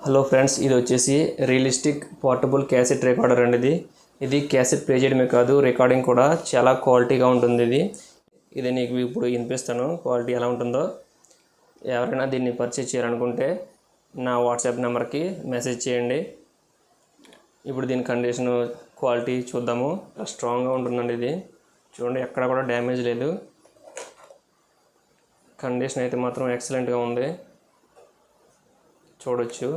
Hello friends, ఇది వచ్చేసి realistic portable cassette recorder అండి. ఇది క్యాసెట్ ప్లే చేయడమే కాదు, రికార్డింగ్ కూడా చాలా క్వాలిటీగా ఉంటుంది. ఇది నీకు ఇప్పుడు వినిపిస్తాను, క్వాలిటీ ఎలా ఉంటుందో. ఎవరైనా దీన్ని పర్చేజ్ చేయాలనుకుంటే నా వాట్సాప్ నెంబర్కి మెసేజ్ చేయండి. ఇప్పుడు దీని కండిషన్ క్వాలిటీ చూద్దాము. స్ట్రాంగ్గా ఉంటుందండి. ఇది చూడండి, ఎక్కడ కూడా డ్యామేజ్ లేదు. కండిషన్ అయితే మాత్రం ఎక్సలెంట్గా ఉంది, చూడొచ్చు.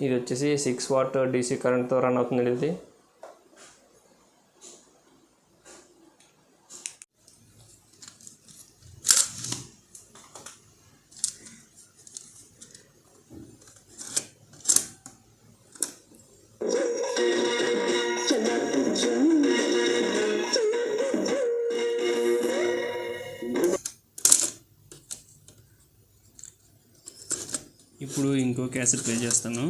ఇది వచ్చేసి 6 వాట్ DC కరెంట్తో రన్ అవుతుంది. ఇది ఇప్పుడు ఇంకో క్యాసెట్ ప్లే చేస్తాను.